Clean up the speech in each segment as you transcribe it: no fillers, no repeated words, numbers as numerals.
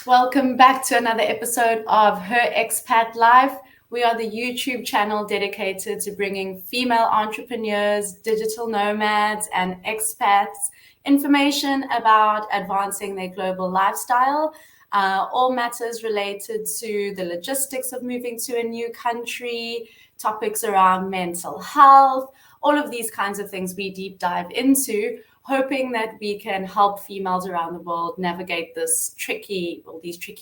Welcome back to another episode of Her Expat Life. We are the YouTube channel dedicated to bringing female entrepreneurs, digital nomads, and expats information about advancing their global lifestyle. All matters related to the logistics of moving to a new country, topics around mental health, all of these kinds of things we deep dive into, hoping that we can help females around the world navigate these tricky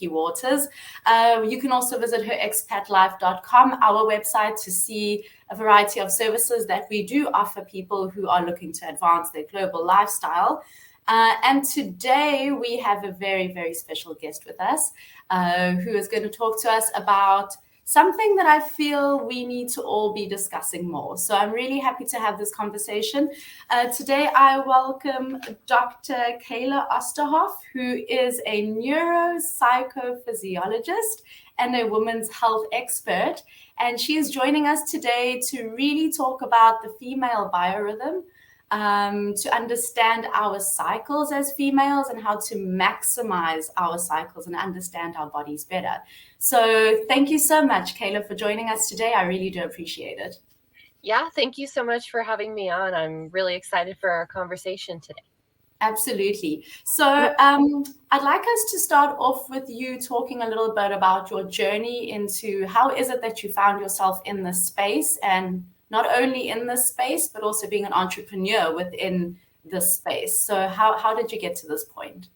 waters. You can also visit herexpatlife.com, our website, to see a variety of services that we do offer people who are looking to advance their global lifestyle. And today we have a very, very special guest with us who is going to talk to us about something that I feel we need to all be discussing more. So I'm really happy to have this conversation. Today, I welcome Dr. Kayla Osterhoff, who is a neuropsychophysiologist and a women's health expert. And she is joining us today to really talk about the female biorhythm, to understand our cycles as females and how to maximize our cycles and understand our bodies better. So thank you so much, Kayla, for joining us today. I really do appreciate it. Yeah, thank you so much for having me on. I'm really excited for our conversation today. Absolutely. So I'd like us to start off with you talking a little bit about your journey into how is it that you found yourself in this space, and not only in this space, but also being an entrepreneur within this space. So how did you get to this point?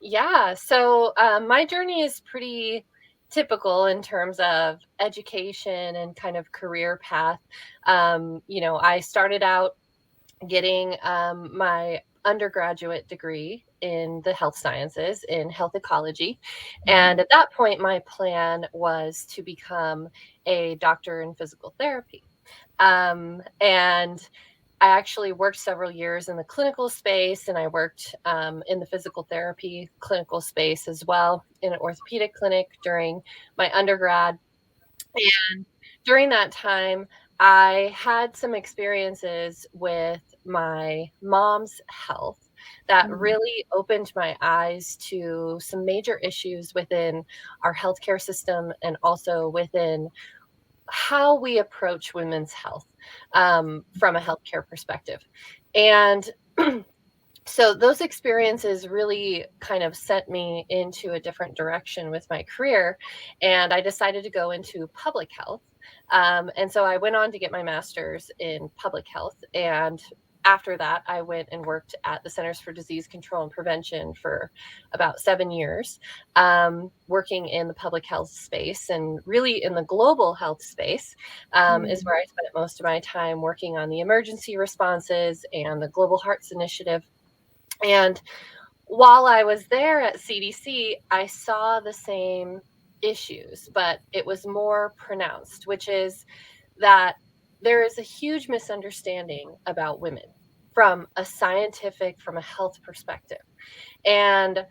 Yeah, so my journey is pretty typical in terms of education and kind of career path. I started out getting my undergraduate degree in the health sciences in health ecology. And at that point, my plan was to become a doctor in physical therapy. And I actually worked several years in the clinical space, and I worked in the physical therapy clinical space as well in an orthopedic clinic during my undergrad. And during that time, I had some experiences with my mom's health that really opened my eyes to some major issues within our healthcare system and also within how we approach women's health from a healthcare perspective. And so those experiences really kind of sent me into a different direction with my career. And I decided to go into public health. And so I went on to get my master's in public health. And after that, I went and worked at the Centers for Disease Control and Prevention for about 7 years, working in the public health space and really in the global health space, is where I spent most of my time working on the emergency responses and the Global Hearts Initiative. And while I was there at CDC, I saw the same issues, but it was more pronounced, which is that there is a huge misunderstanding about women from a scientific, from a health perspective. And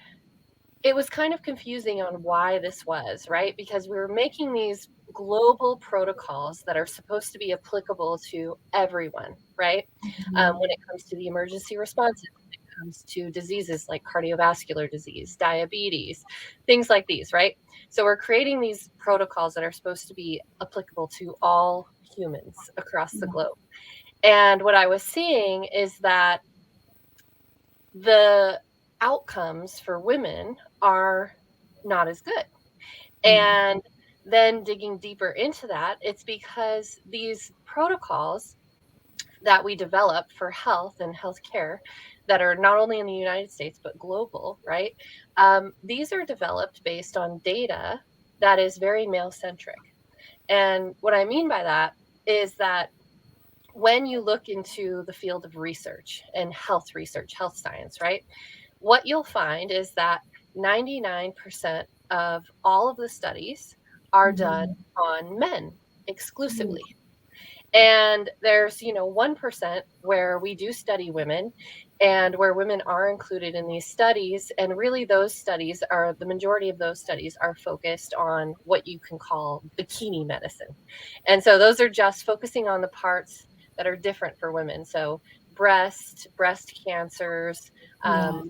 it was kind of confusing on why this was, right? Because we were making these global protocols that are supposed to be applicable to everyone, right? When it comes to the emergency responses, when it comes to diseases like cardiovascular disease, diabetes, things like these, right? So we're creating these protocols that are supposed to be applicable to all humans across the globe. And what I was seeing is that the outcomes for women are not as good. And then digging deeper into that, it's because these protocols that we develop for health and healthcare that are not only in the United States, but global, right? These are developed based on data that is very male centric. And what I mean by that is that when you look into the field of research and health research, health science, right? What you'll find is that 99% of all of the studies are done on men exclusively. And there's, 1% where we do study women and where women are included in these studies. And really, the majority of those studies are focused on what you can call bikini medicine. And so those are just focusing on the parts that are different for women. So breast cancers, Yeah.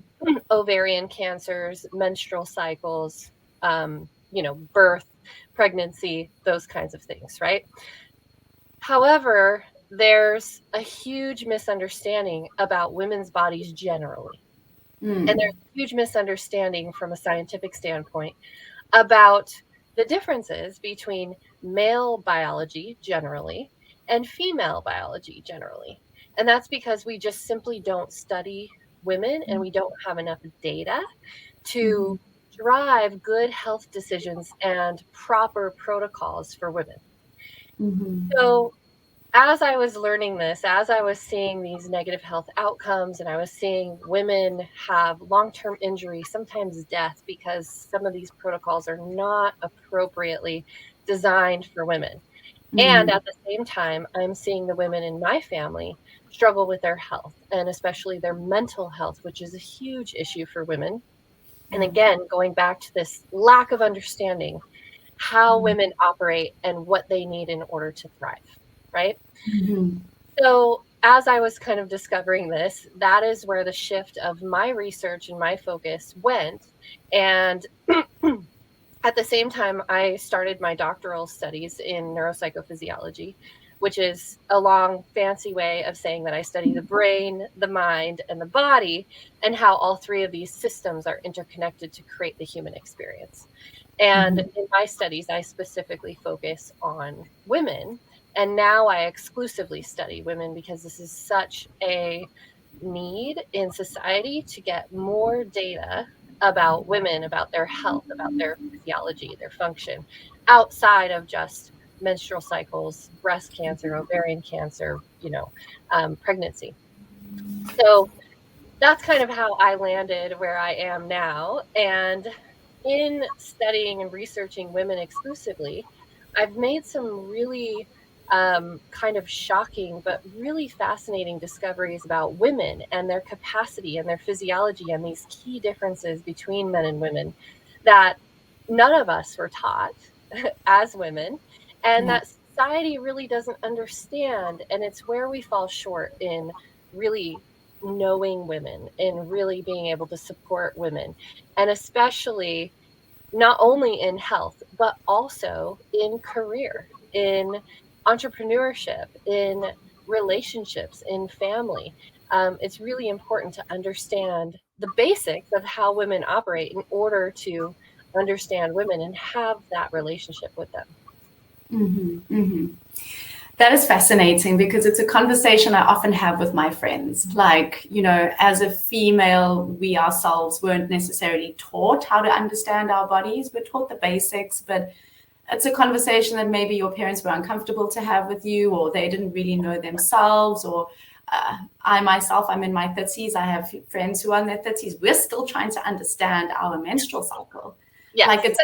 ovarian cancers, menstrual cycles, birth, pregnancy, those kinds of things, right? However, there's a huge misunderstanding about women's bodies generally. And there's a huge misunderstanding from a scientific standpoint about the differences between male biology generally and female biology generally. And that's because we just simply don't study women and we don't have enough data to drive good health decisions and proper protocols for women. So as I was learning this, as I was seeing these negative health outcomes, and I was seeing women have long-term injury, sometimes death, because some of these protocols are not appropriately designed for women. And at the same time, I'm seeing the women in my family struggle with their health, and especially their mental health, which is a huge issue for women. And again, going back to this lack of understanding how women operate and what they need in order to thrive, right? So as I was kind of discovering this, that is where the shift of my research and my focus went. And at the same time, I started my doctoral studies in neuropsychophysiology, which is a long, fancy way of saying that I study the brain, the mind, and the body, and how all three of these systems are interconnected to create the human experience. And in my studies, I specifically focus on women. And now I exclusively study women because this is such a need in society to get more data about women, about their health, about their physiology, their function, outside of just menstrual cycles, breast cancer, ovarian cancer, pregnancy. So that's kind of how I landed where I am now. And in studying and researching women exclusively, I've made some really kind of shocking but really fascinating discoveries about women and their capacity and their physiology and these key differences between men and women that none of us were taught as women, and that society really doesn't understand. And it's where we fall short in really knowing women and really being able to support women, and especially not only in health, but also in career, in entrepreneurship, in relationships, in family. It's really important to understand the basics of how women operate in order to understand women and have that relationship with them. That is fascinating because it's a conversation I often have with my friends. Like, as a female, we ourselves weren't necessarily taught how to understand our bodies. We're taught the basics, but it's a conversation that maybe your parents were uncomfortable to have with you, or they didn't really know themselves, or I myself, I'm in my 30s. I have friends who are in their 30s. We're still trying to understand our menstrual cycle. Yes. Like it's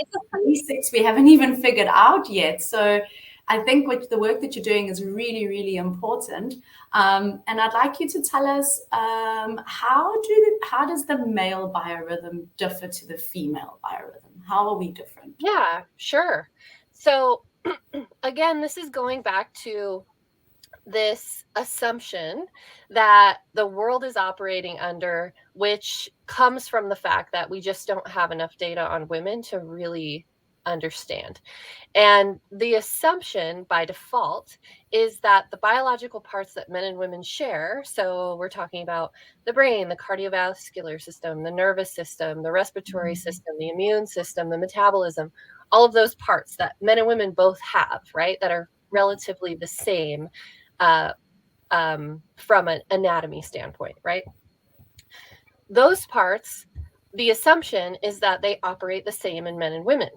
basics we haven't even figured out yet. So I think the work that you're doing is really, really important. And I'd like you to tell us how does the male biorhythm differ to the female biorhythm? How are we different? Yeah, sure. So again, this is going back to this assumption that the world is operating under, which comes from the fact that we just don't have enough data on women to really understand. And the assumption by default is that the biological parts that men and women share, so we're talking about the brain, the cardiovascular system, the nervous system, the respiratory system, the immune system, the metabolism, all of those parts that men and women both have, right, that are relatively the same from an anatomy standpoint, right? Those parts, the assumption is that they operate the same in men and women.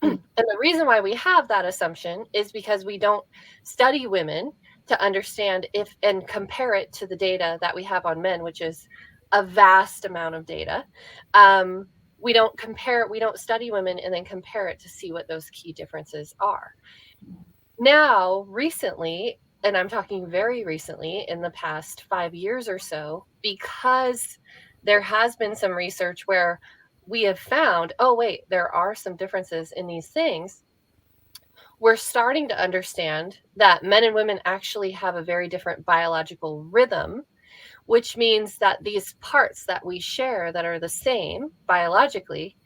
And the reason why we have that assumption is because we don't study women to understand and compare it to the data that we have on men, which is a vast amount of data. We don't study women and then compare it to see what those key differences are. Now, recently, and I'm talking very recently, in the past 5 years or so, because there has been some research where we have found, oh, wait, there are some differences in these things. We're starting to understand that men and women actually have a very different biological rhythm. which means that these parts that we share that are the same biologically,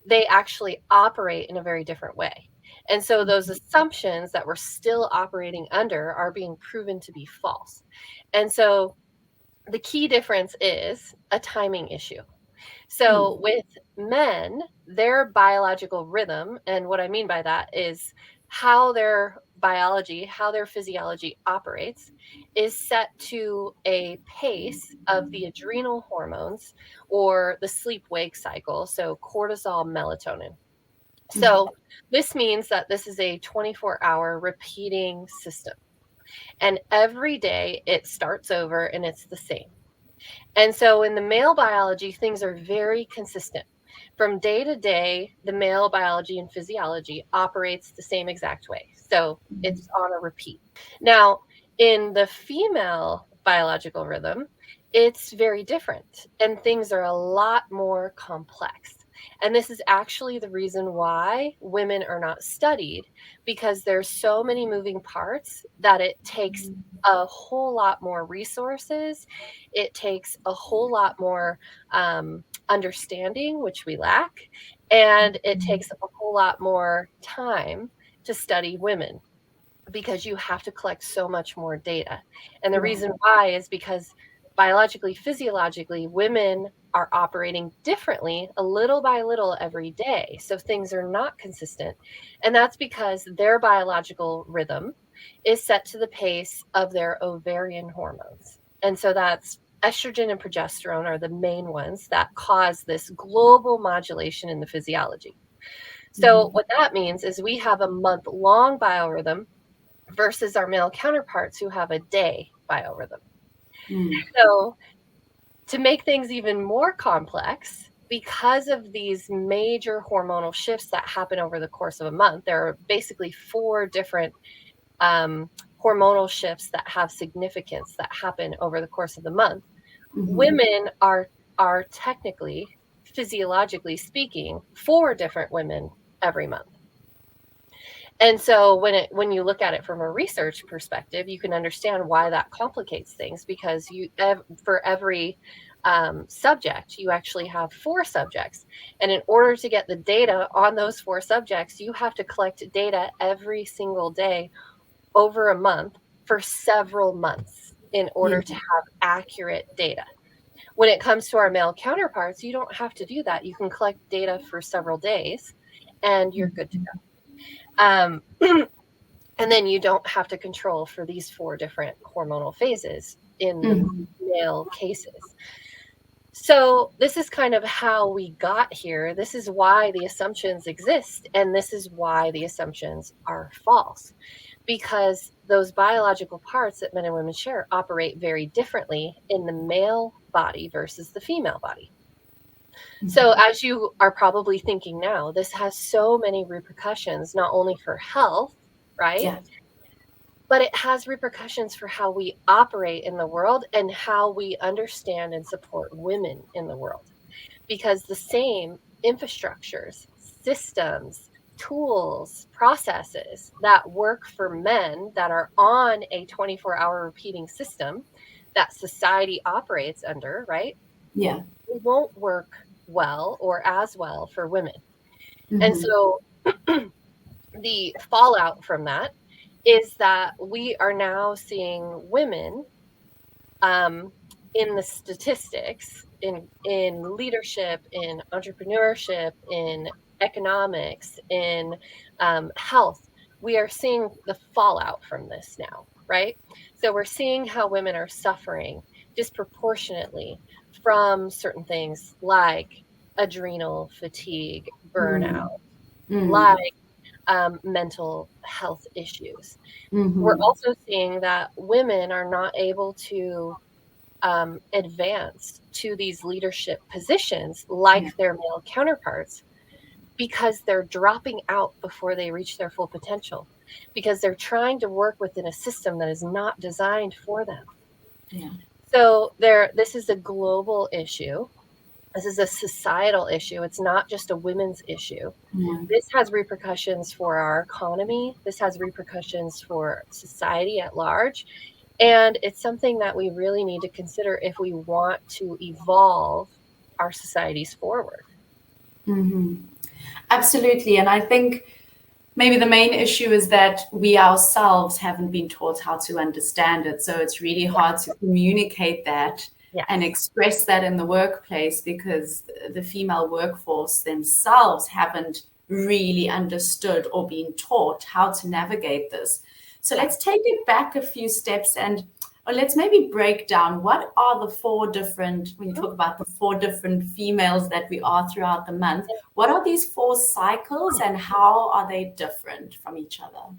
they actually operate in a very different way. And so those assumptions that we're still operating under are being proven to be false. And so the key difference is a timing issue. So with men, their biological rhythm, and what I mean by that is how their biology, how their physiology operates, is set to a pace of the adrenal hormones or the sleep wake cycle. So cortisol, melatonin. So this means that this is a 24-hour repeating system. And every day it starts over and it's the same. And so in the male biology, things are very consistent. From day to day, the male biology and physiology operates the same exact way. So it's on a repeat. Now, in the female biological rhythm, it's very different and things are a lot more complex. And this is actually the reason why women are not studied, because there's so many moving parts that it takes a whole lot more resources. It takes a whole lot more understanding, which we lack, and it takes a whole lot more time to study women, because you have to collect so much more data. And the reason why is because biologically, physiologically, women are operating differently a little by little every day. So things are not consistent. And that's because their biological rhythm is set to the pace of their ovarian hormones. And so that's estrogen and progesterone are the main ones that cause this global modulation in the physiology. So what that means is we have a month-long biorhythm versus our male counterparts who have a day biorhythm. So to make things even more complex, because of these major hormonal shifts that happen over the course of a month, there are basically 4 different hormonal shifts that have significance that happen over the course of the month. Women are technically, physiologically speaking, 4 different women every month. And so when you look at it from a research perspective, you can understand why that complicates things, because for every subject, you actually have 4 subjects. And in order to get the data on those 4 subjects, you have to collect data every single day over a month for several months in order to have accurate data. When it comes to our male counterparts, you don't have to do that. You can collect data for several days and you're good to go. And then you don't have to control for these 4 different hormonal phases in the male cases. So this is kind of how we got here. This is why the assumptions exist, and this is why the assumptions are false, because those biological parts that men and women share operate very differently in the male body versus the female body. So as you are probably thinking now, this has so many repercussions, not only for health, right? Yeah. But it has repercussions for how we operate in the world and how we understand and support women in the world. Because the same infrastructures, systems, tools, processes that work for men that are on a 24-hour repeating system that society operates under, right? Yeah. It won't work well or as well for women. And so the fallout from that is that we are now seeing women in the statistics, in leadership, in entrepreneurship, in economics, in health. We are seeing the fallout from this now, right? So we're seeing how women are suffering disproportionately from certain things like adrenal fatigue, burnout, like mental health issues. We're also seeing that women are not able to advance to these leadership positions like their male counterparts, because they're dropping out before they reach their full potential, because they're trying to work within a system that is not designed for them. Yeah. So this is a global issue. This is a societal issue. It's not just a women's issue. This has repercussions for our economy. This has repercussions for society at large. And it's something that we really need to consider if we want to evolve our societies forward. Mm-hmm. Absolutely. And I think maybe the main issue is that we ourselves haven't been taught how to understand it. So it's really hard to communicate that and Yes. express that in the workplace, because the female workforce themselves haven't really understood or been taught how to navigate this. So Yeah. let's take it back a few steps, and or let's maybe break down what are the four different, when you talk about the four different females that we are throughout the month, what are these four cycles and how are they different from each other?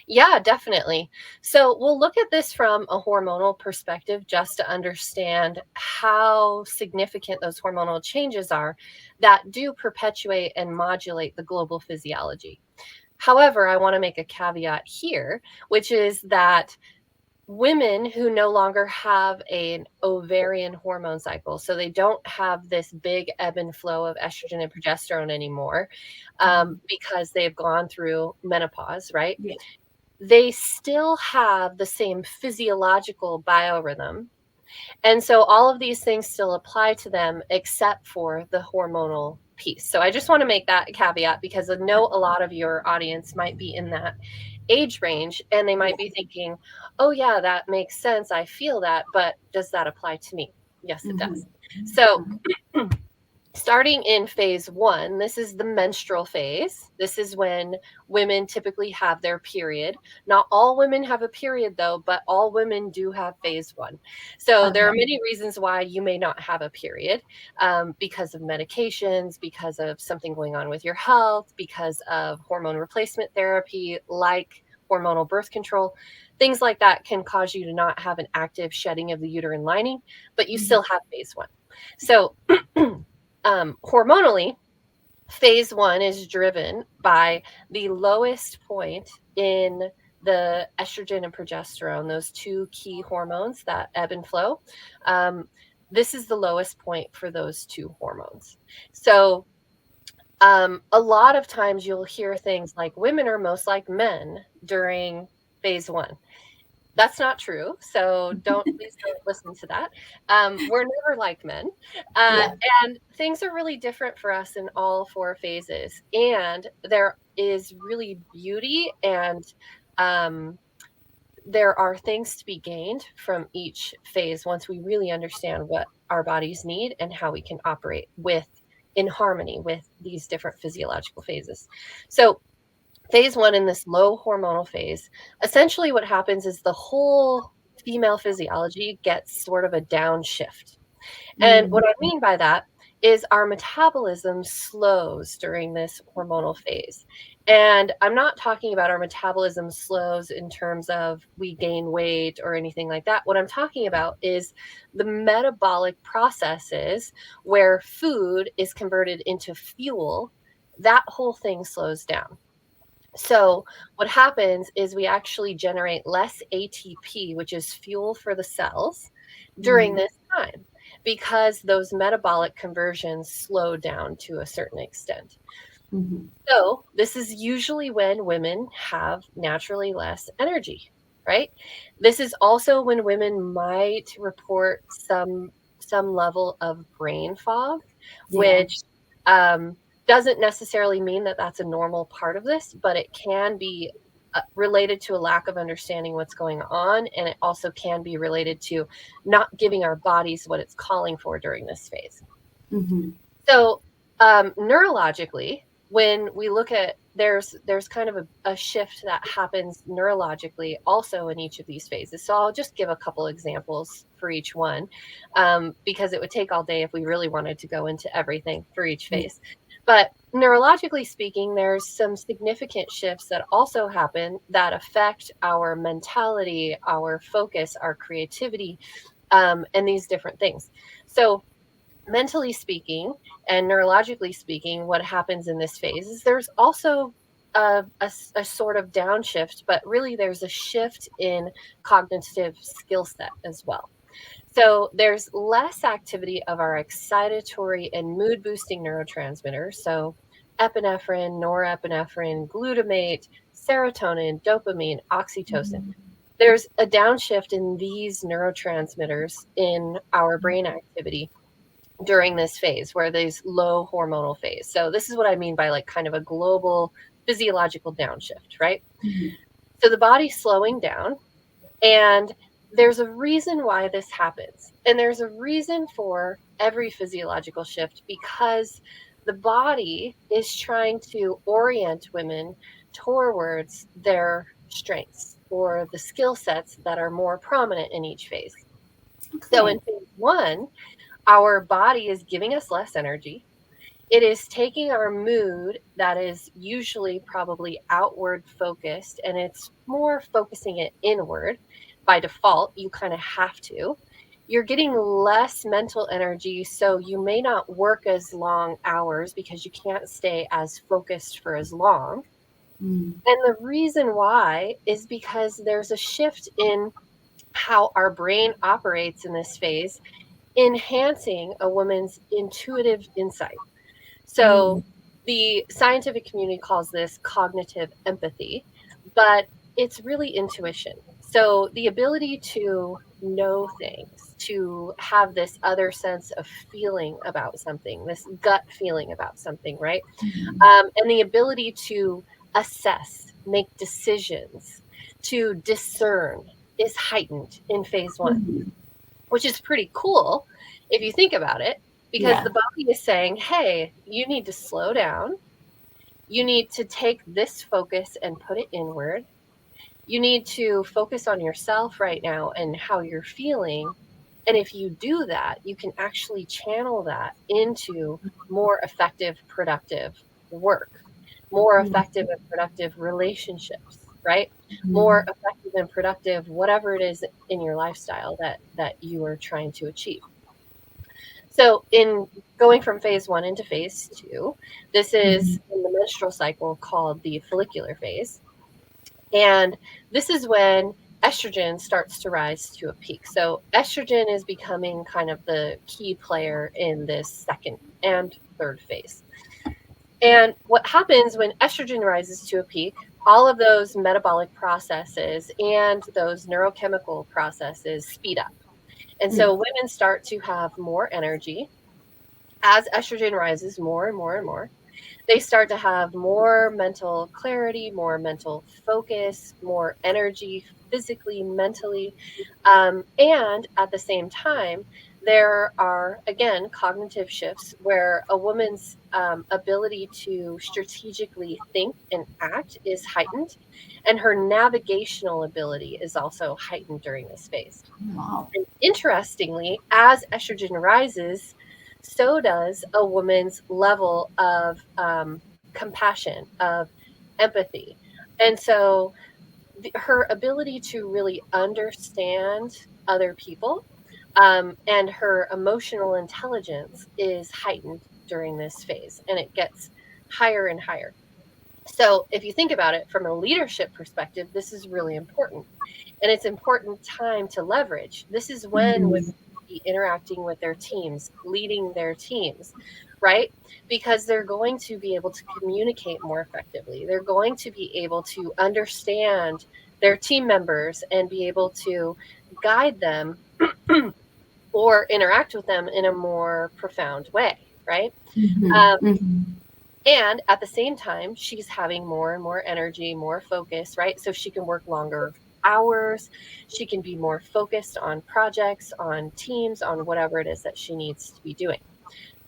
Yeah, definitely. So we'll look at this from a hormonal perspective just to understand how significant those hormonal changes are that do perpetuate and modulate the global physiology. However, I want to make a caveat here, which is that women who no longer have an ovarian hormone cycle, so they don't have this big ebb and flow of estrogen and progesterone anymore, because they've gone through menopause, right? Yeah. They still have the same physiological biorhythm. And so all of these things still apply to them except for the hormonal piece. So I just want to make that caveat because I know a lot of your audience might be in that age range and they might be thinking, oh, yeah, that makes sense. I feel that. But does that apply to me? Yes, it Mm-hmm. does. So starting in phase one, this is the menstrual phase. This is when women typically have their period. Not all women have a period, though, but all women do have phase one. So there Okay. are many reasons why you may not have a period, because of medications, because of something going on with your health, because of hormone replacement therapy, like hormonal birth control. Things like that can cause you to not have an active shedding of the uterine lining, but you Mm-hmm. still have phase one. So, hormonally, phase one is driven by the lowest point in the estrogen and progesterone, those two key hormones that ebb and flow. Um, this is the lowest point for those two hormones. So, a lot of times you'll hear things like women are most like men during phase one. That's not true. So please don't listen to that. We're never like men. Uh, Yeah. and things are really different for us in all four phases. And there is really beauty and um, there are things to be gained from each phase once we really understand what our bodies need and how we can operate with in harmony with these different physiological phases. So phase one, in this low hormonal phase, essentially what happens is the whole female physiology gets sort of a downshift. And Mm-hmm. what I mean by that is our metabolism slows during this hormonal phase. And I'm not talking about our metabolism slows in terms of we gain weight or anything like that. What I'm talking about is the metabolic processes where food is converted into fuel. That whole thing slows down. So what happens is we actually generate less ATP, which is fuel for the cells, during Mm-hmm. this time because those metabolic conversions slow down to a certain extent. Mm-hmm. So this is usually when women have naturally less energy, right? This is also when women might report some level of brain fog, Yeah. which um, doesn't necessarily mean that that's a normal part of this, but it can be related to a lack of understanding what's going on, and it also can be related to not giving our bodies what it's calling for during this phase. Mm-hmm. So, neurologically, when we look at there's kind of a shift that happens neurologically also in each of these phases. So I'll just give a couple examples for each one, because it would take all day if we really wanted to go into everything for each Yeah. phase. But neurologically speaking, there's some significant shifts that also happen that affect our mentality, our focus, our creativity, and these different things. So mentally speaking and neurologically speaking, what happens in this phase is there's also a sort of downshift, but really there's a shift in cognitive skill set as well. So there's less activity of our excitatory and mood boosting neurotransmitters. So epinephrine, norepinephrine, glutamate, serotonin, dopamine, oxytocin. there's a downshift in these neurotransmitters in our brain activity during this phase, where there's low hormonal phase. So this is what I mean by like kind of a global physiological downshift, right? So the body's slowing down, and there's a reason why this happens. And there's a reason for every physiological shift, because the body is trying to orient women towards their strengths or the skill sets that are more prominent in each phase. So in phase one, our body is giving us less energy. It is taking our mood that is usually probably outward focused, and it's more focusing it inward. By default, you kind of have to. You're getting less mental energy, so you may not work as long hours because you can't stay as focused for as long. And the reason why is because there's a shift in how our brain operates in this phase, enhancing a woman's intuitive insight. So the scientific community calls this cognitive empathy, but it's really intuition. So the ability to know things, to have this other sense of feeling about something, this gut feeling about something, right? And the ability to assess, make decisions, to discern is heightened in phase one, which is pretty cool if you think about it, because the body is saying, hey, you need to slow down. You need to take this focus and put it inward. You need to focus on yourself right now and how you're feeling. And if you do that, you can actually channel that into more effective, productive work, more effective and productive relationships, right? More effective and productive, whatever it is in your lifestyle that you are trying to achieve. So in going from phase one into phase two, this is in the menstrual cycle called the follicular phase. And this is when estrogen starts to rise to a peak. So estrogen is becoming kind of the key player in this second and third phase. And what happens when estrogen rises to a peak, all of those metabolic processes and those neurochemical processes speed up. And so women start to have more energy. As estrogen rises more and more and more, they start to have more mental clarity, more mental focus, more energy physically, mentally. And at the same time, there are, again, cognitive shifts where a woman's ability to strategically think and act is heightened, and her navigational ability is also heightened during this phase. Wow. And interestingly, as estrogen rises, so does a woman's level of compassion, of empathy. And so her ability to really understand other people and her emotional intelligence is heightened during this phase, and it gets higher and higher. So if you think about it from a leadership perspective, this is really important. And it's important time to leverage. This is when women be interacting with their teams, leading their teams, right? Because they're going to be able to communicate more effectively. They're going to be able to understand their team members and be able to guide them or interact with them in a more profound way, right? And at the same time, she's having more and more energy, more focus, right? So she can work longer hours. She can be more focused on projects, on teams, on whatever it is that she needs to be doing.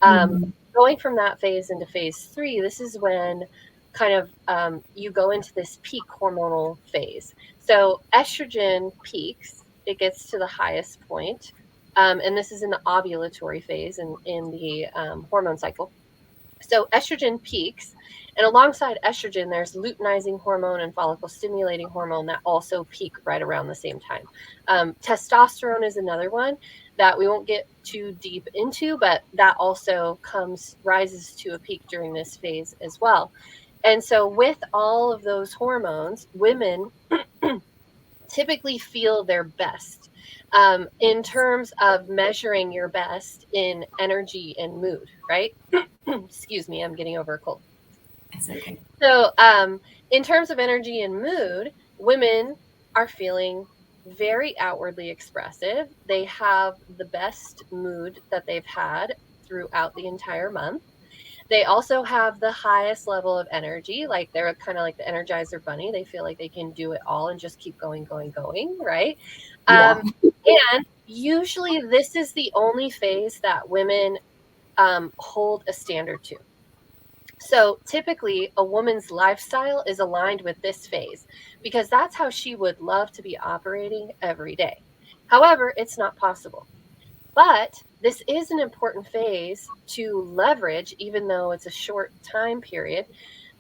Going from that phase into phase three, this is when kind of you go into this peak hormonal phase. So estrogen peaks, it gets to the highest point. And this is in the ovulatory phase and in the hormone cycle. So estrogen peaks, and alongside estrogen, there's luteinizing hormone and follicle stimulating hormone that also peak right around the same time. Testosterone is another one that we won't get too deep into, but that also rises to a peak during this phase as well. And so with all of those hormones, women typically feel their best in terms of measuring your best in energy and mood, right? Excuse me, I'm getting over a cold. It's okay. So in terms of energy and mood, women are feeling very outwardly expressive. They have the best mood that they've had throughout the entire month. They also have the highest level of energy. Like they're kind of like the Energizer Bunny. They feel like they can do it all and just keep going, going, going, right? Yeah. And usually this is the only phase that women hold a standard to. So typically, a woman's lifestyle is aligned with this phase because that's how she would love to be operating every day. However, it's not possible. But this is an important phase to leverage, even though it's a short time period,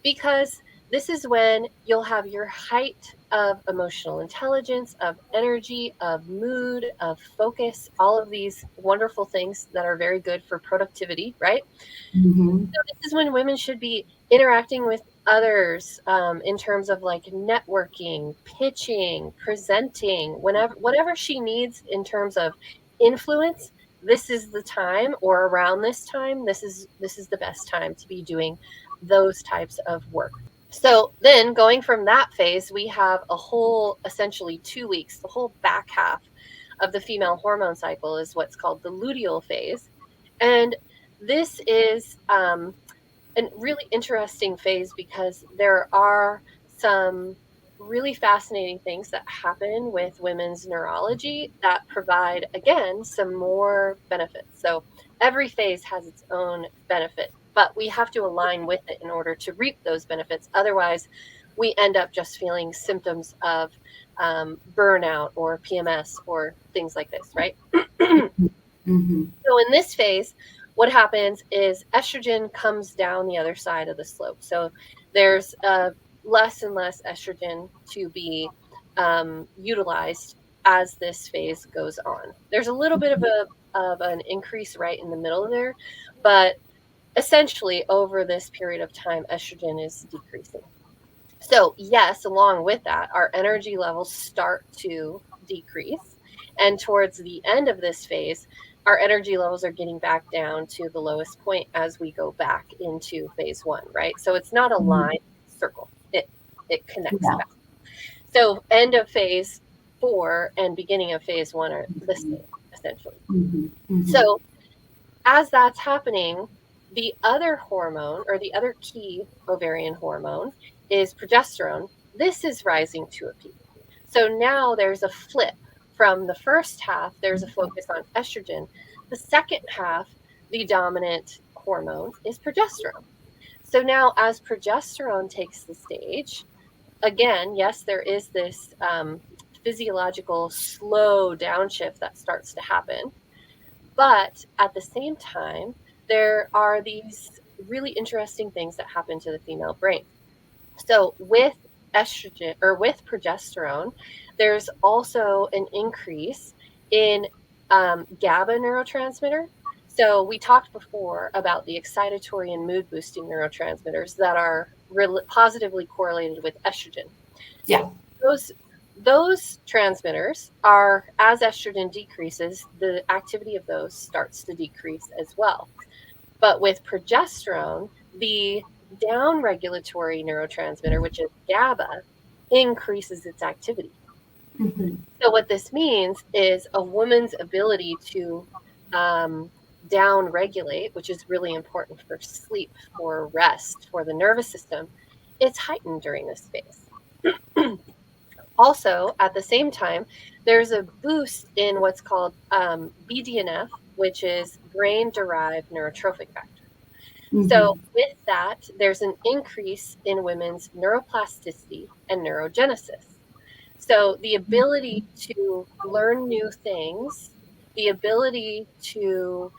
because this is when you'll have your height of emotional intelligence, of energy, of mood, of focus, all of these wonderful things that are very good for productivity, right? Mm-hmm. So this is when women should be interacting with others in terms of like networking, pitching, presenting, whatever she needs in terms of influence. This is the time, or around this time, this is the best time to be doing those types of work. So then going from that phase, we have a whole essentially 2 weeks, the whole back half of the female hormone cycle is what's called the luteal phase. And this is a really interesting phase because there are some really fascinating things that happen with women's neurology that provide, again, some more benefits. So every phase has its own benefit, but we have to align with it in order to reap those benefits. Otherwise, we end up just feeling symptoms of burnout or PMS or things like this, right? Mm-hmm. So in this phase, what happens is estrogen comes down the other side of the slope. So there's less and less estrogen to be utilized as this phase goes on. There's a little bit of an increase right in the middle there, but essentially over this period of time, estrogen is decreasing. So yes, along with that, our energy levels start to decrease. And towards the end of this phase, our energy levels are getting back down to the lowest point as we go back into phase one, right? So it's not a Mm-hmm. line circle. It connects Yeah. back. So end of phase four and beginning of phase one are the same, essentially. Mm-hmm. Mm-hmm. So as that's happening, the other hormone or the other key ovarian hormone is progesterone. This is rising to a peak. So now there's a flip from the first half, there's a focus on estrogen. The second half, the dominant hormone is progesterone. So now, as progesterone takes the stage, again, yes, there is this physiological slow downshift that starts to happen. But at the same time, there are these really interesting things that happen to the female brain. So with estrogen or with progesterone, there's also an increase in GABA neurotransmitter. So we talked before about the excitatory and mood boosting neurotransmitters that are positively correlated with estrogen. Yeah. Those transmitters are, as estrogen decreases, the activity of those starts to decrease as well. But with progesterone, the down regulatory neurotransmitter, which is GABA, increases its activity. Mm-hmm. So what this means is a woman's ability to down regulate, which is really important for sleep, for rest, for the nervous system, it's heightened during this phase. Also, at the same time, there's a boost in what's called BDNF, which is brain derived neurotrophic factor. So, Mm-hmm. with that, there's an increase in women's neuroplasticity and neurogenesis. So, the ability to learn new things, the ability to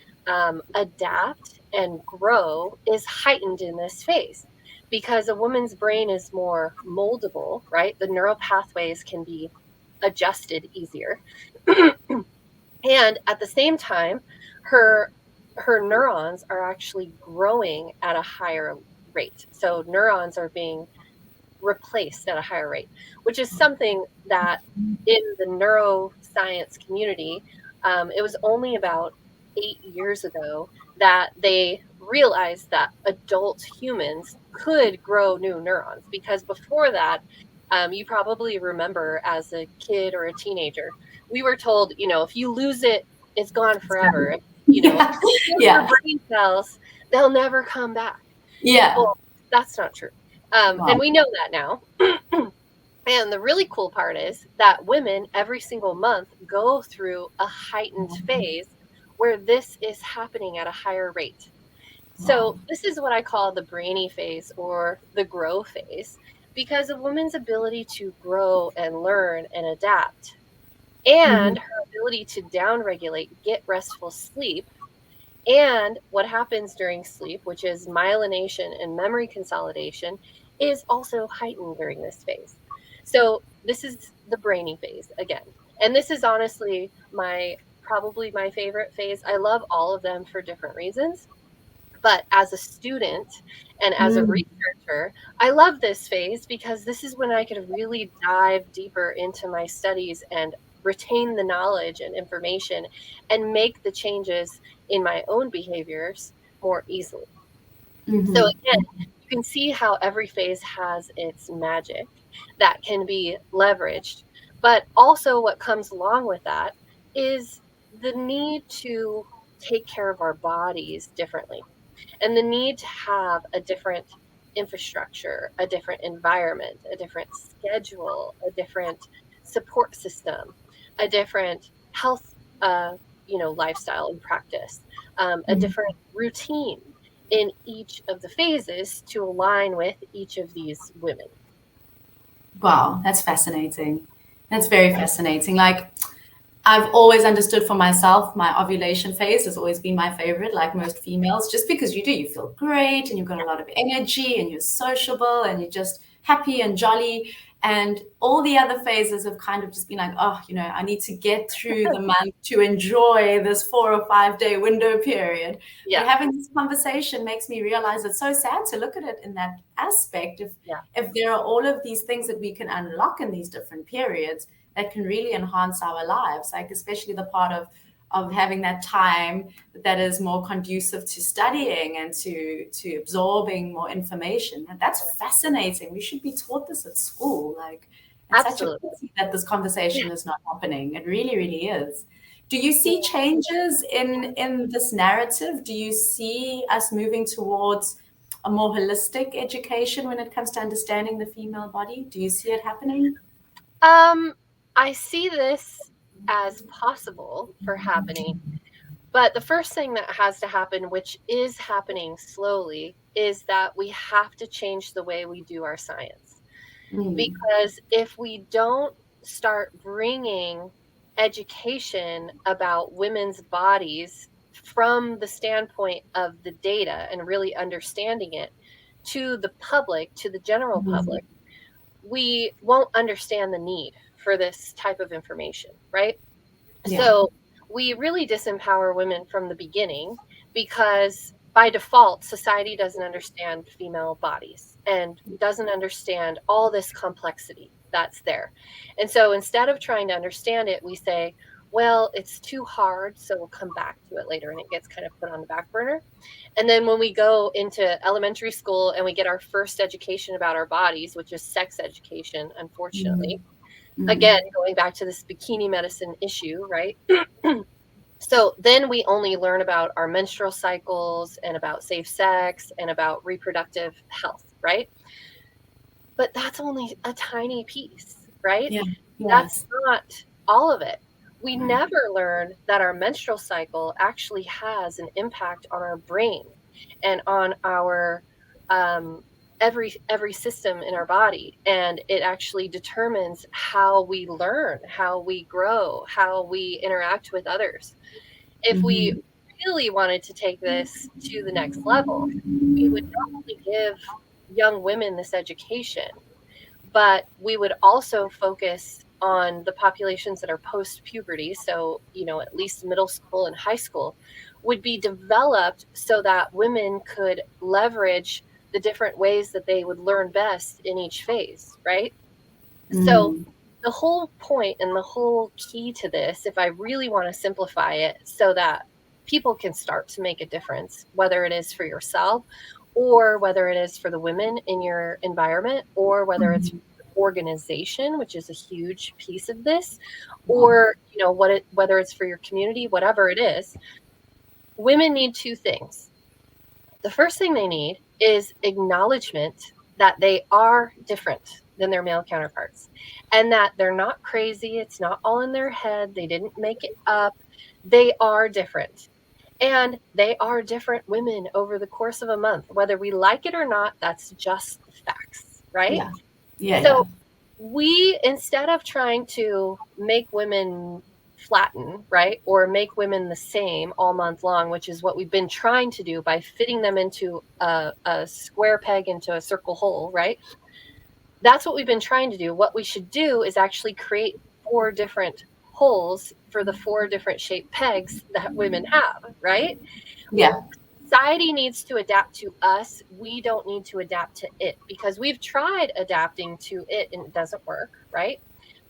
adapt and grow is heightened in this phase because a woman's brain is more moldable, right? The neural pathways can be adjusted easier. And at the same time, her her neurons are actually growing at a higher rate. So neurons are being replaced at a higher rate, which is something that in the neuroscience community, it was only about 8 years ago that they realized that adult humans could grow new neurons because before that, You probably remember as a kid or a teenager, we were told, if you lose it, it's gone forever. If you lose your Yeah. brain cells, they'll never come back. Yeah. Well, that's not true. And Wow. we know that now. And the really cool part is that women every single month go through a heightened phase where this is happening at a higher rate. Wow. So, this is what I call the brainy phase or the grow phase because a woman's ability to grow and learn and adapt Mhm. and her ability to downregulate, get restful sleep, and what happens during sleep, which is myelination and memory consolidation, is also heightened during this phase. So, this is the brainy phase again. And this is honestly probably my favorite phase. I love all of them for different reasons. But as a student and as a Mm. researcher, I love this phase because this is when I could really dive deeper into my studies and retain the knowledge and information and make the changes in my own behaviors more easily. So Mhm. again, you can see how every phase has its magic that can be leveraged. But also, what comes along with that is the need to take care of our bodies differently and the need to have a different infrastructure, a different environment, a different schedule, a different support system, a different health, lifestyle and practice, a Mhm. different routine in each of the phases to align with each of these women. Wow, that's fascinating. That's very fascinating. Like, I've always understood for myself, my ovulation phase has always been my favorite, like most females, just because you feel great and you've got a lot of energy and you're sociable and you're just happy and jolly. And all the other phases have kind of just been like, oh, I need to get through the month to enjoy this 4 or 5 day window period. But Yeah, having this conversation makes me realize it's so sad to look at it in that aspect. yeah, If there are all of these things that we can unlock in these different periods, that can really enhance our lives, like especially the part of having that time that is more conducive to studying and to absorbing more information. And that's fascinating. We should be taught this at school. Like, it's such a absolutely. pity that this conversation is not happening. It really, really is. Do you see changes in this narrative? Do you see us moving towards a more holistic education when it comes to understanding the female body? Do you see it happening? Um, I see this as possible for happening. But the first thing that has to happen, which is happening slowly, is that we have to change the way we do our science. Mm. Because if we don't start bringing education about women's bodies from the standpoint of the data and really understanding it to the public, to the general Mhm. public, we won't understand the need for this type of information, right? Yeah. So we really disempower women from the beginning because by default, society doesn't understand female bodies and doesn't understand all this complexity that's there. And so instead of trying to understand it, we say, well, it's too hard, so we'll come back to it later. And it gets kind of put on the back burner. And then when we go into elementary school and we get our first education about our bodies, which is sex education, unfortunately, Mhm. Mhm. again, going back to this bikini medicine issue, right? So then we only learn about our menstrual cycles and about safe sex and about reproductive health, right? But that's only a tiny piece, right? Yeah. That's Yes. not all of it. We never learn that our menstrual cycle actually has an impact on our brain and on our um, every system in our body, and it actually determines how we learn, how we grow, how we interact with others. If we Mhm. really wanted to take this to the next level, we would not only give young women this education, but we would also focus on the populations that are post puberty. So, at least middle school and high school would be developed so that women could leverage the different ways that they would learn best in each phase, right? So, Mm. the whole point and the whole key to this, if I really want to simplify it so that people can start to make a difference, whether it is for yourself or whether it is for the women in your environment or whether it's Mhm. organization, which is a huge piece of this, or, you know, whether it's for your community, whatever it is, women need two things. The first thing they need is acknowledgement that they are different than their male counterparts and that they're not crazy. It's not all in their head. They didn't make it up. They are different. And they are different women over the course of a month. Whether we like it or not, that's just the facts, right? Yeah. Yeah. So we, instead of trying to make women flatten, right, or make women the same all month long, which is what we've been trying to do by fitting them into a square peg into a circle hole, right? That's what we've been trying to do. What we should do is actually create 4 different holes for the 4 different shaped pegs that women have, right? Yeah. Society needs to adapt to us. We don't need to adapt to it, because we've tried adapting to it and it doesn't work, right?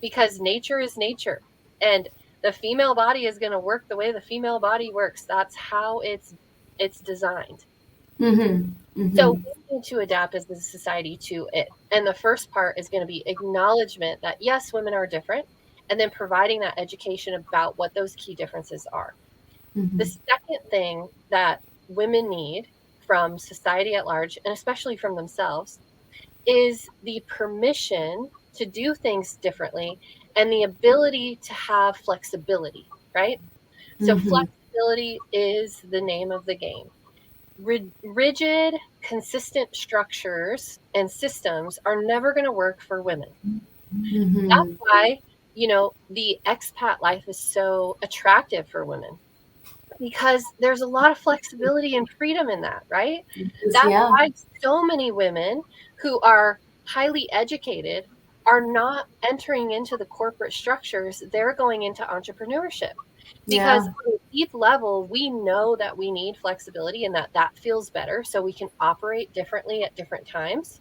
Because nature is nature, and the female body is going to work the way the female body works. That's how it's designed. So we need to adapt as a society to it. And the first part is going to be acknowledgement that yes, women are different, and then providing that education about what those key differences are. The second thing that women need from society at large, and especially from themselves, is the permission to do things differently and the ability to have flexibility, right? So flexibility is the name of the game. Rigid, consistent structures and systems are never going to work for women. That's why, you know, the expat life is so attractive for women, because there's a lot of flexibility and freedom in that, right? That's Yeah. why so many women who are highly educated are not entering into the corporate structures. They're going into entrepreneurship, because Yeah. on a deep level, we know that we need flexibility and that feels better so we can operate differently at different times.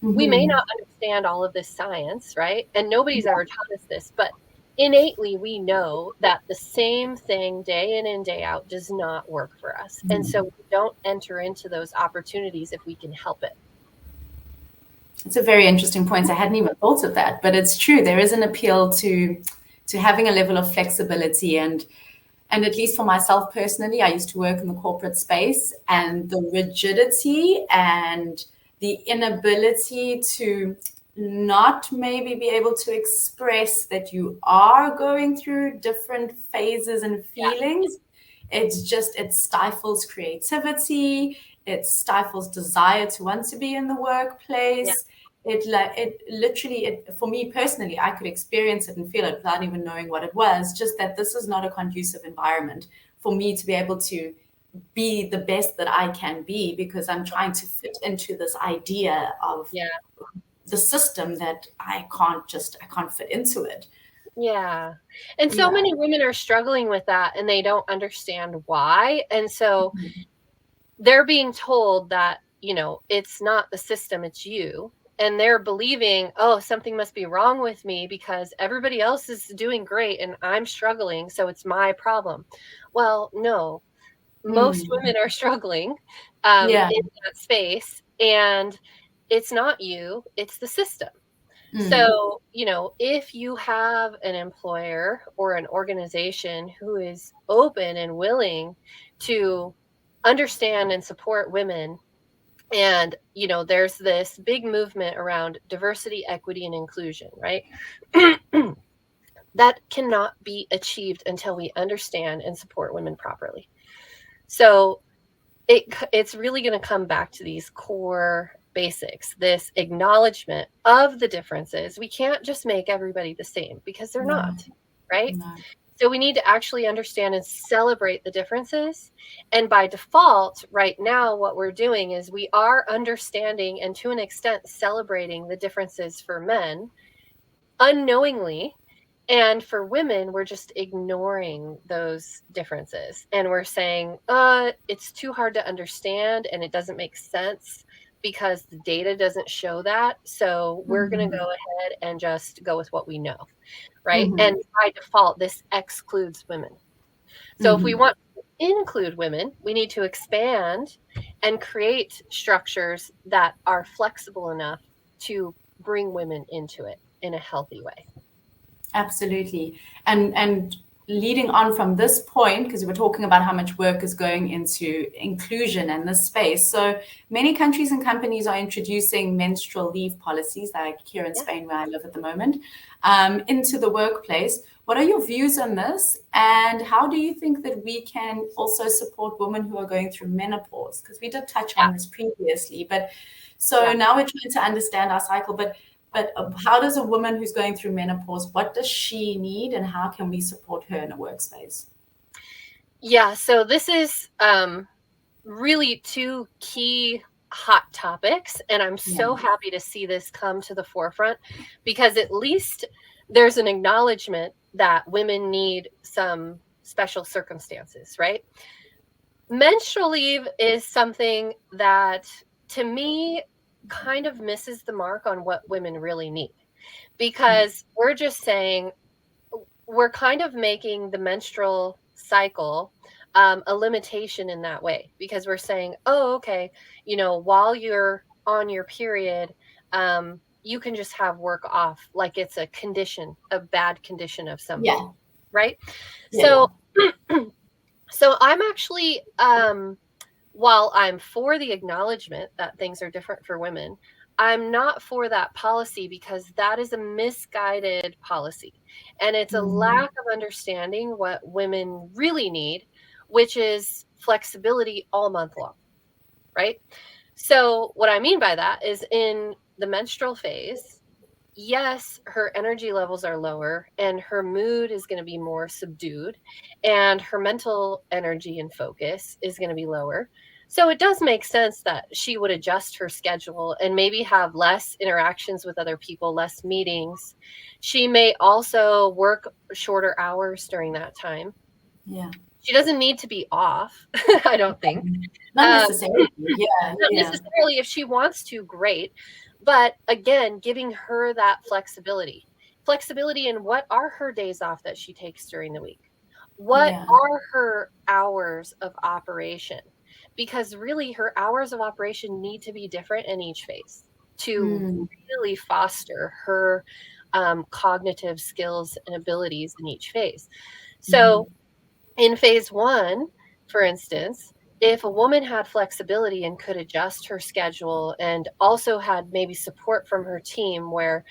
We may not understand all of this science, right? And nobody's ever taught us this, but innately we know that the same thing day in and day out does not work for us. And so we don't enter into those opportunities if we can help it. It's a very interesting point. I hadn't even thought of that, but it's true. There is an appeal to having a level of flexibility, and at least for myself personally, I used to work in the corporate space, and the rigidity and the inability to not maybe be able to express that you are going through different phases and feelings. It stifles creativity. It stifles desire to want to be in the workplace. It literally, for me personally, I could experience it and feel it without even knowing what it was. Just that this is not a conducive environment for me to be able to be the best that I can be, because I'm trying to fit into this idea of the system that I can't fit into it. Yeah. And so many women are struggling with that and they don't understand why. And so they're being told that, you know, it's not the system, it's you. And they're believing, oh, something must be wrong with me because everybody else is doing great and I'm struggling, so it's my problem. Well, no, most women are struggling in that space, and it's not you, it's the system. So, you know, if you have an employer or an organization who is open and willing to understand and support women, and, you know, there's this big movement around diversity, equity, and inclusion, right? That cannot be achieved until we understand and support women properly. So it's really going to come back to these core basics, this acknowledgement of the differences. We can't just make everybody the same because they're not, right? So we need to actually understand and celebrate the differences. And by default, right now, what we're doing is we are understanding and to an extent celebrating the differences for men unknowingly. And for women, we're just ignoring those differences. And we're saying, it's too hard to understand and it doesn't make sense because the data doesn't show that. So we're going to go ahead and just go with what we know, right? And by default, this excludes women. So if we want to include women, we need to expand and create structures that are flexible enough to bring women into it in a healthy way. Absolutely. And leading on from this point, because we're talking about how much work is going into inclusion and this space. So many countries and companies are introducing menstrual leave policies, like here in Yeah. Spain, where I live at the moment, into the workplace. What are your views on this? And how do you think that we can also support women who are going through menopause? Because we did touch on this previously, but so now we're trying to understand our cycle. But how does a woman who's going through menopause, what does she need and how can we support her in a workspace? Yeah, so this is really two key hot topics, and I'm so happy to see this come to the forefront, because at least there's an acknowledgement that women need some special circumstances, right? Menstrual leave is something that, to me, kind of misses the mark on what women really need, because we're just saying, we're kind of making the menstrual cycle a limitation in that way, because we're saying, oh, okay, while you're on your period, you can just have work off, like it's a condition, a bad condition of some kind, right? So so I'm actually, while I'm for the acknowledgement that things are different for women, I'm not for that policy, because that is a misguided policy. And it's a lack of understanding what women really need, which is flexibility all month long, right? So what I mean by that is, in the menstrual phase, yes, her energy levels are lower and her mood is going to be more subdued, and her mental energy and focus is going to be lower. So it does make sense that she would adjust her schedule and maybe have less interactions with other people, less meetings. She may also work shorter hours during that time. Yeah. She doesn't need to be off, I don't think. Not necessarily. Not necessarily. If she wants to, great. But again, giving her that flexibility. Flexibility in what are her days off that she takes during the week? What are her hours of operation? Because really, her hours of operation need to be different in each phase to really foster her cognitive skills and abilities in each phase. So in phase one, for instance, if a woman had flexibility and could adjust her schedule, and also had maybe support from her team, where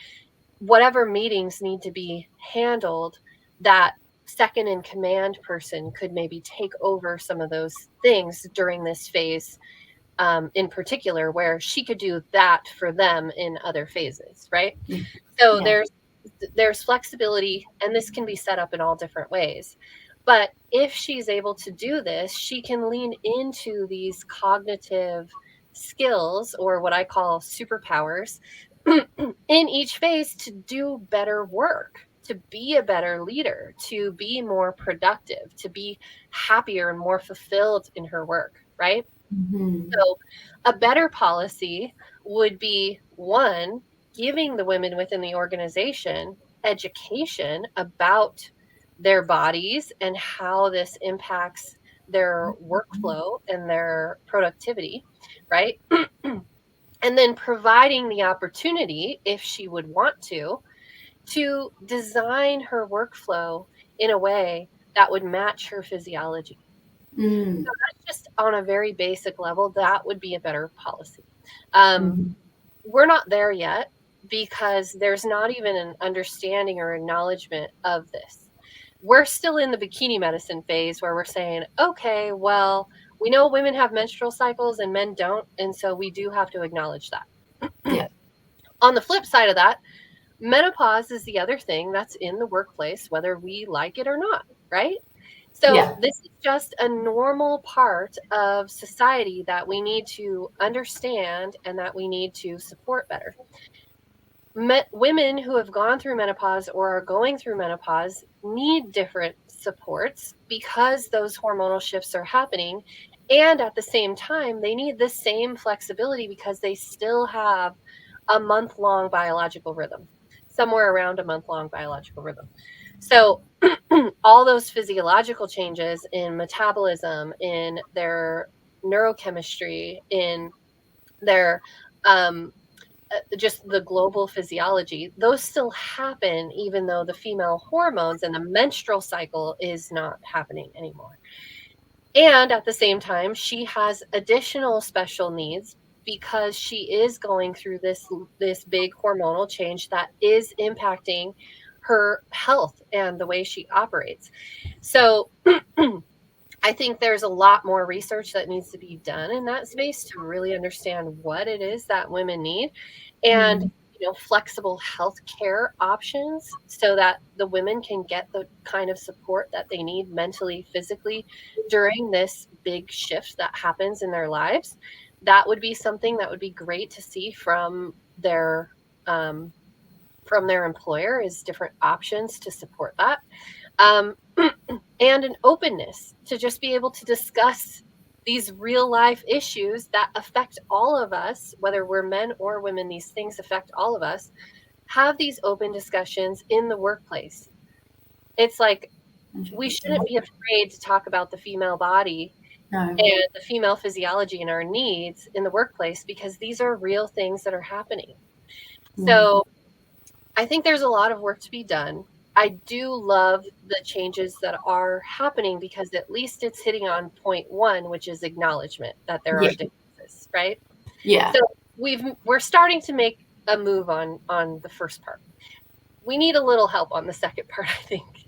whatever meetings need to be handled, that second in command person could maybe take over some of those things during this phase, in particular, where she could do that for them in other phases, right? So there's flexibility, and this can be set up in all different ways. But if she's able to do this, she can lean into these cognitive skills, or what I call superpowers, in each phase, to do better work, to be a better leader, to be more productive, to be happier and more fulfilled in her work, right? So a better policy would be, one, giving the women within the organization education about their bodies and how this impacts their workflow and their productivity, right? And then providing the opportunity, if she would want to design her workflow in a way that would match her physiology. So that's just on a very basic level, that would be a better policy. We're not there yet, because there's not even an understanding or acknowledgement of this. We're still in the bikini medicine phase, where we're saying, okay, well, we know women have menstrual cycles and men don't, and so we do have to acknowledge that. On the flip side of that, menopause is the other thing that's in the workplace, whether we like it or not, right? So this is just a normal part of society that we need to understand and that we need to support better. Women who have gone through menopause or are going through menopause need different supports, because those hormonal shifts are happening. And at the same time, they need the same flexibility, because they still have a month-long biological rhythm, somewhere around a month-long biological rhythm. So all those physiological changes in metabolism, in their neurochemistry, in their just the global physiology, those still happen even though the female hormones and the menstrual cycle is not happening anymore. And at the same time, she has additional special needs because she is going through this big hormonal change that is impacting her health and the way she operates. So I think there's a lot more research that needs to be done in that space to really understand what it is that women need, and flexible healthcare options so that the women can get the kind of support that they need mentally, physically during this big shift that happens in their lives. That would be something that would be great to see um, from their employer, is different options to support that. Um, and an openness to just be able to discuss these real life issues that affect all of us, whether we're men or women, these things affect all of us. Have these open discussions in the workplace. It's like, we shouldn't be afraid to talk about the female body and the female physiology and our needs in the workplace, because these are real things that are happening. So I think there's a lot of work to be done. I do love the changes that are happening because at least it's hitting on point one, which is acknowledgement that there are differences, right? Yeah. So we're starting to make a move on the first part. We need a little help on the second part, I think.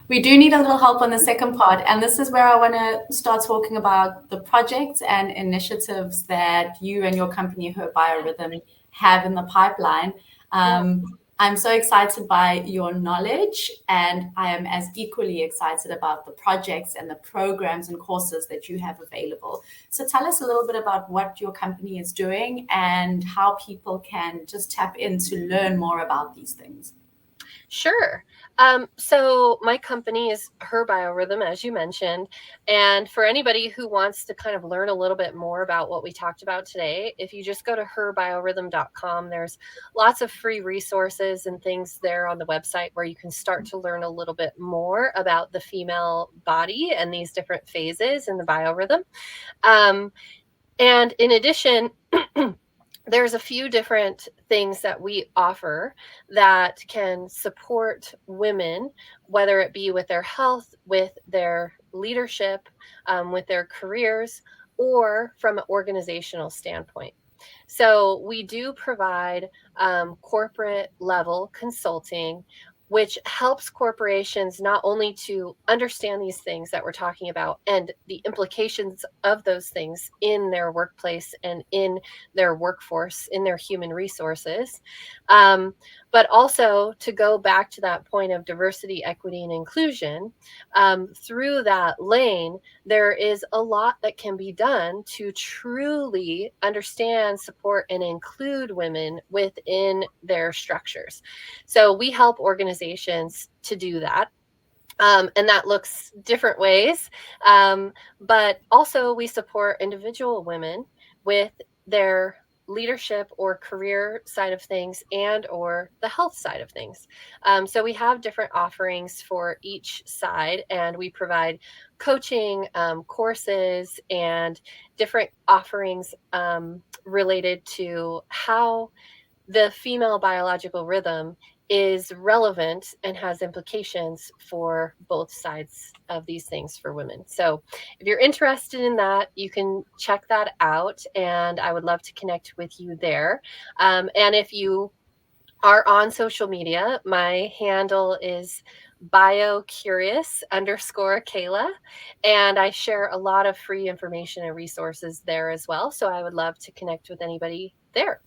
We do need a little help on the second part. And this is where I want to start talking about the projects and initiatives that you and your company, Her Biorhythm, have in the pipeline. I'm so excited by your knowledge, and I am as equally excited about the projects and the programs and courses that you have available. So tell us a little bit about what your company is doing and how people can just tap in to learn more about these things. Sure. So my company is Her Biorhythm, as you mentioned. And for anybody who wants to kind of learn a little bit more about what we talked about today, if you just go to herbiorhythm.com, there's lots of free resources and things there on the website where you can start to learn a little bit more about the female body and these different phases in the biorhythm. And in addition, there's a few different things that we offer that can support women, whether it be with their health, with their leadership, with their careers, or from an organizational standpoint. So we do provide corporate level consulting, which helps corporations not only to understand these things that we're talking about and the implications of those things in their workplace and in their workforce, in their human resources, but also to go back to that point of diversity, equity, and inclusion. Through that lane, there is a lot that can be done to truly understand, support, and include women within their structures. So we help organizations to do that. And that looks different ways. But also we support individual women with their leadership or career side of things and or the health side of things. So we have different offerings for each side, and we provide coaching, courses, and different offerings related to how the female biological rhythm is relevant and has implications for both sides of these things for women. So if you're interested in that, you can check that out, and I would love to connect with you there. And if you are on social media, my handle is biocurious_Kayla, and I share a lot of free information and resources there as well. So I would love to connect with anybody there.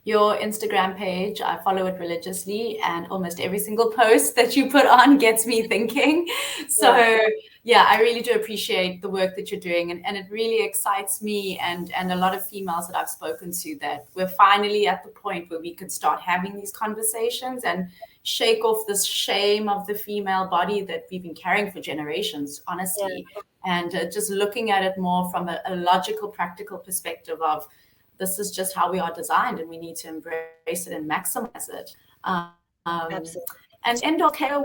Your Instagram page, I follow it religiously, and almost every single post that you put on gets me thinking. So yeah, I really do appreciate the work that you're doing, and it really excites me and a lot of females that I've spoken to, that we're finally at the point where we could start having these conversations and shake off this shame of the female body that we've been carrying for generations, honestly, and just looking at it more from a logical, practical perspective of, this is just how we are designed, and we need to embrace it and maximize it. Absolutely. And Kayla,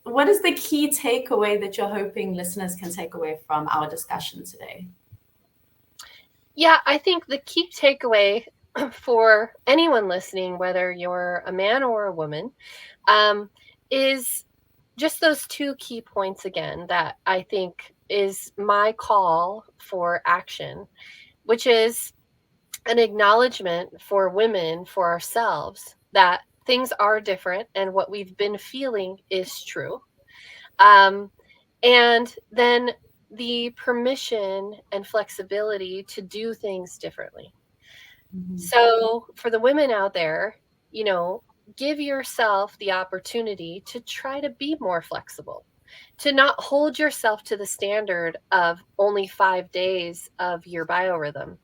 what is the key takeaway that you're hoping listeners can take away from our discussion today? Yeah, I think the key takeaway for anyone listening, whether you're a man or a woman, is just those two key points again that I think is my call for action, which is an acknowledgement for women, for ourselves, that things are different and what we've been feeling is true. Um, and then the permission and flexibility to do things differently. Mhm. So, for the women out there, you know, give yourself the opportunity to try to be more flexible, to not hold yourself to the standard of only 5 days of your biorhythm,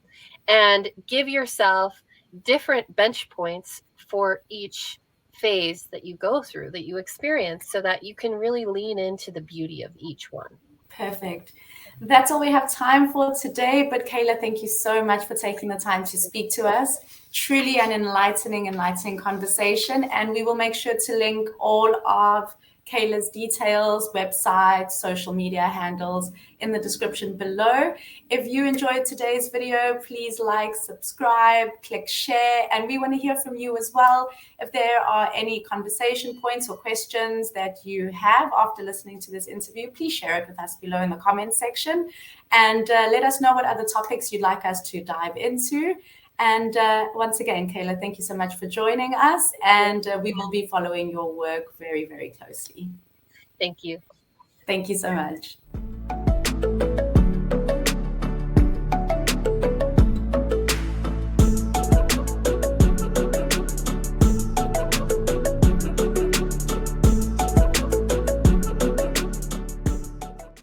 and give yourself different bench points for each phase that you go through, that you experience, so that you can really lean into the beauty of each one. Perfect. That's all we have time for today. But Kayla, thank you so much for taking the time to speak to us. Truly an enlightening conversation. And we will make sure to link all of Kayla's details, website, social media handles in the description below. If you enjoyed today's video, please like, subscribe, click share, and we want to hear from you as well. If there are any conversation points or questions that you have after listening to this interview, please share it with us below in the comments section, and let us know what other topics you'd like us to dive into. And once again, Kayla, thank you so much for joining us, and we will be following your work very, very closely. Thank you. Thank you so much.